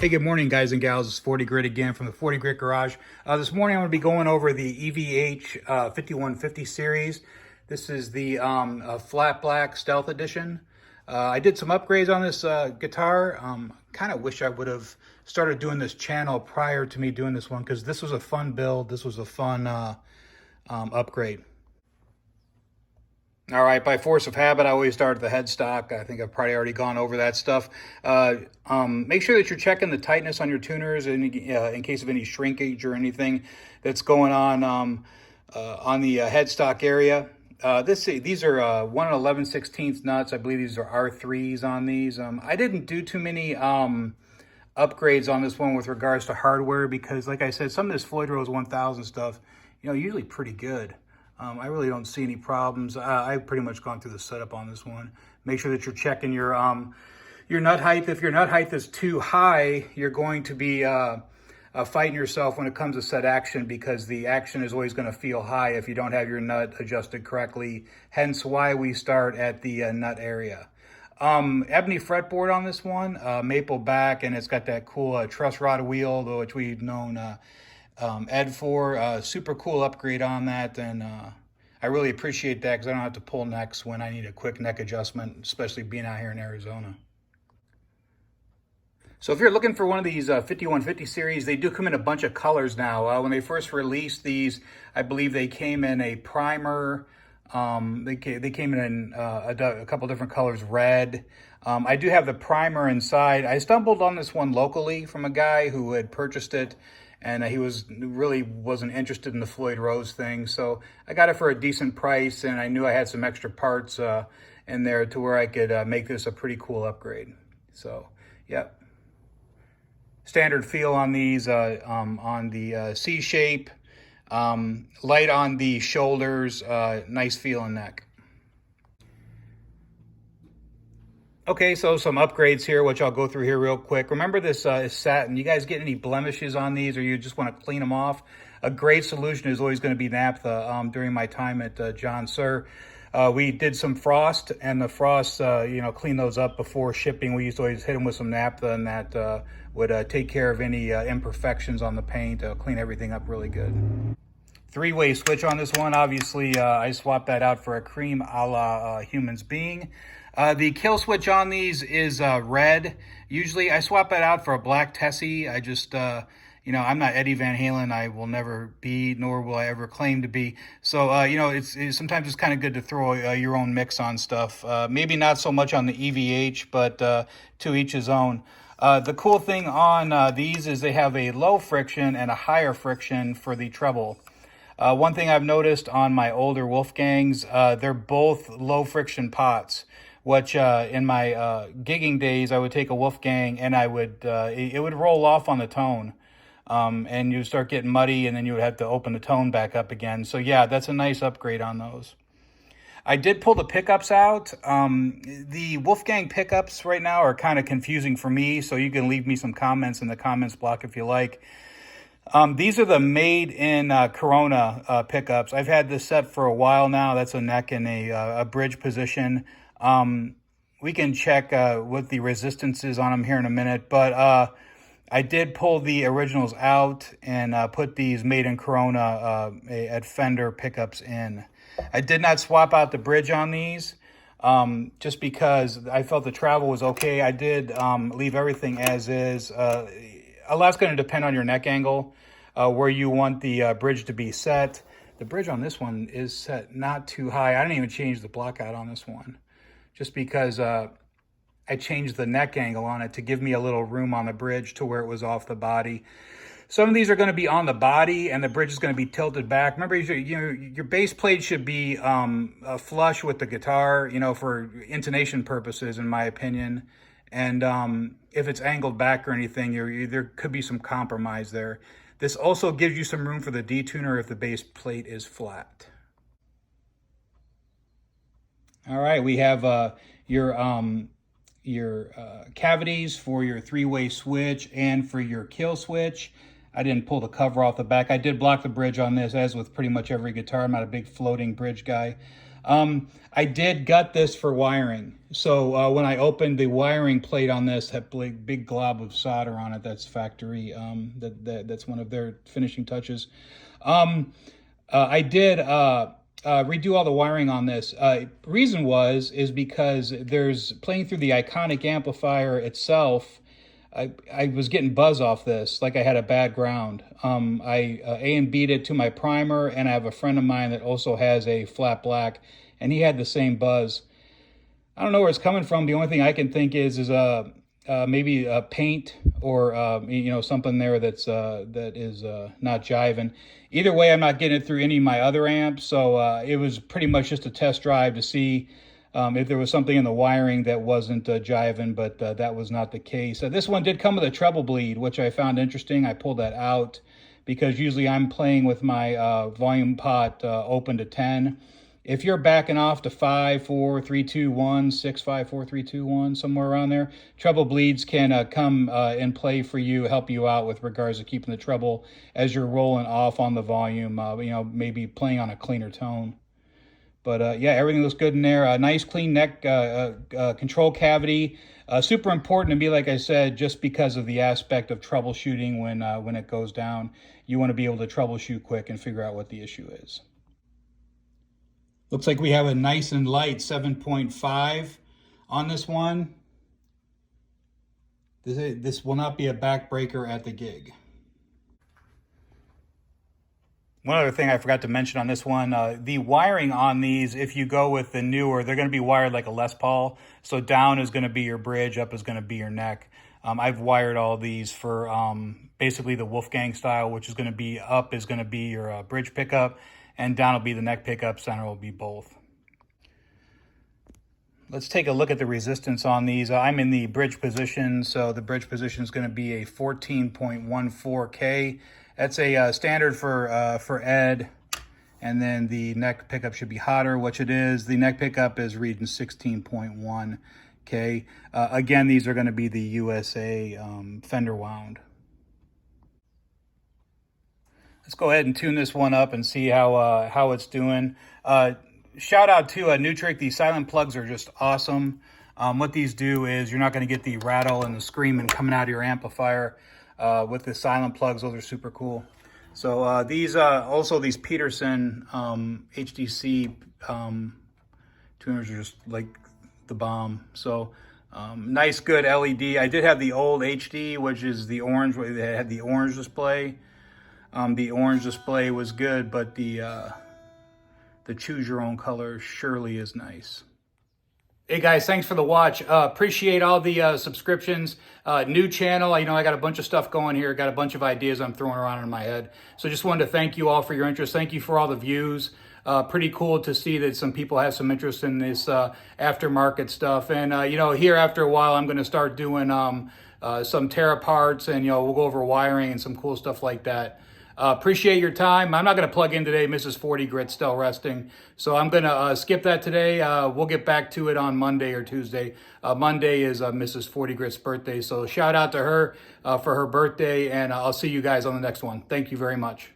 Hey, good morning, guys and gals. It's 40 Grit again from the 40 Grit Garage. This morning I'm going to be going over the EVH 5150 series. This is the flat black stealth edition. I did some upgrades on this guitar. Kind of wish I would have started doing this channel prior to me doing this one, because this was a fun build. This was a fun upgrade. All right, by force of habit, I always start at the headstock. I think I've probably already gone over that stuff. Make sure that you're checking the tightness on your tuners in case of any shrinkage or anything that's going on the headstock area. These are 1 11/16 nuts. I believe these are R3s on these. I didn't do too many upgrades on this one with regards to hardware because, like I said, some of this Floyd Rose 1000 stuff, usually pretty good. I really don't see any problems. I've pretty much gone through the setup on this one. Make sure that you're checking your nut height. If your nut height is too high, you're going to be fighting yourself when it comes to set action, because the action is always going to feel high if you don't have your nut adjusted correctly. Hence why we start at the nut area. Ebony fretboard on this one, maple back, and it's got that cool truss rod wheel, which we've known Ed for. Super cool upgrade on that, and I really appreciate that because I don't have to pull necks when I need a quick neck adjustment, especially being out here in Arizona. So if you're looking for one of these 5150 series, they do come in a bunch of colors now. When they first released these, I believe they came in a primer. They came in a couple different colors, red. I do have the primer inside. I stumbled on this one locally from a guy who had purchased it, and he really wasn't interested in the Floyd Rose thing. So I got it for a decent price, and I knew I had some extra parts in there to where I could make this a pretty cool upgrade. So, yeah. Standard feel on these, on the C-shape, light on the shoulders, nice feel in neck. Okay, so some upgrades here, which I'll go through here real quick. Remember this is satin. You guys get any blemishes on these, or you just want to clean them off? A great solution is always going to be naphtha. During my time at John Sir, we did some frost, and the frost, clean those up before shipping. We used to always hit them with some naphtha, and that would take care of any imperfections on the paint, clean everything up really good. Three-way switch on this one. Obviously, I swapped that out for a cream a la Humans Being. The kill switch on these is red. Usually I swap that out for a black Tessie. I just, I'm not Eddie Van Halen. I will never be, nor will I ever claim to be. So, it's sometimes it's kind of good to throw your own mix on stuff. Maybe not so much on the EVH, but to each his own. The cool thing on these is they have a low friction and a higher friction for the treble. One thing I've noticed on my older Wolfgangs, they're both low friction pots, which in my gigging days, I would take a Wolfgang and it would roll off on the tone, and you start getting muddy, and then you would have to open the tone back up again. So yeah, that's a nice upgrade on those. I did pull the pickups out. The Wolfgang pickups right now are kind of confusing for me, so you can leave me some comments in the comments block if you like. These are the made in Corona pickups. I've had this set for a while now. That's a neck and a bridge position. We can check what the resistance is on them here in a minute, but I did pull the originals out and put these made in Corona at Fender pickups in. I did not swap out the bridge on these just because I felt the travel was okay. I did leave everything as is. A lot's going to depend on your neck angle, where you want the bridge to be set. The bridge on this one is set not too high. I didn't even change the block out on this one, just because I changed the neck angle on it to give me a little room on the bridge to where it was off the body. Some of these are going to be on the body, and the bridge is going to be tilted back. Remember, your bass plate should be flush with the guitar, for intonation purposes, in my opinion. And if it's angled back or anything, there could be some compromise there. This also gives you some room for the detuner if the bass plate is flat. All right, we have your cavities for your three-way switch and for your kill switch. I didn't pull the cover off the back. I did block the bridge on this, as with pretty much every guitar. I'm not a big floating bridge guy. I did gut this for wiring. So when I opened the wiring plate on this, had big glob of solder on it. That's factory. That's one of their finishing touches. I did redo all the wiring on this. Reason is because there's playing through the Iconic amplifier itself. I was getting buzz off this, like I had a bad ground. I A and B'd it to my primer, and I have a friend of mine that also has a flat black, and he had the same buzz. I don't know where it's coming from. The only thing I can think is maybe a paint or something there that is not jiving. Either way, I'm not getting it through any of my other amps, so it was pretty much just a test drive to see if there was something in the wiring that wasn't jiving, but that was not the case. This one did come with a treble bleed, which I found interesting. I pulled that out because usually I'm playing with my volume pot open to 10. If you're backing off to 5, 4, 3, 2, 1, 6, 5, 4, 3, 2, 1, somewhere around there, treble bleeds can come in play for you, help you out with regards to keeping the treble as you're rolling off on the volume, maybe playing on a cleaner tone. But yeah, everything looks good in there. Nice clean neck control cavity. Super important to me, like I said, just because of the aspect of troubleshooting when it goes down. You want to be able to troubleshoot quick and figure out what the issue is. Looks like we have a nice and light 7.5 on this one. This will not be a backbreaker at the gig. One other thing I forgot to mention on this one, the wiring on these, if you go with the newer, they're going to be wired like a Les Paul. So down is going to be your bridge, up is going to be your neck. I've wired all these for basically the Wolfgang style, which is going to be up is going to be your bridge pickup, and down will be the neck pickup, center will be both. Let's take a look at the resistance on these. I'm in the bridge position, so the bridge position is going to be a 14.14K. That's a standard for Ed, and then the neck pickup should be hotter, which it is. The neck pickup is reading 16.1K. Again, these are going to be the USA fender wound. Let's go ahead and tune this one up and see how it's doing. Shout out to Nutric. These silent plugs are just awesome. What these do is you're not going to get the rattle and the screaming coming out of your amplifier with the silent plugs. Those are super cool. So these Peterson HDC tuners are just like the bomb. So nice, good LED. I did have the old HD, which is the orange. They had the orange display. The orange display was good, but the choose your own color surely is nice. Hey guys, thanks for the watch. Appreciate all the subscriptions. New channel, I got a bunch of stuff going here. Got a bunch of ideas I'm throwing around in my head. So just wanted to thank you all for your interest. Thank you for all the views. Pretty cool to see that some people have some interest in this aftermarket stuff. And here after a while, I'm going to start doing some tear aparts, and we'll go over wiring and some cool stuff like that. Appreciate your time. I'm not going to plug in today. Mrs. 40 Grit's still resting. So I'm going to skip that today. We'll get back to it on Monday or Tuesday. Monday is Mrs. 40 Grit's birthday. So shout out to her for her birthday, and I'll see you guys on the next one. Thank you very much.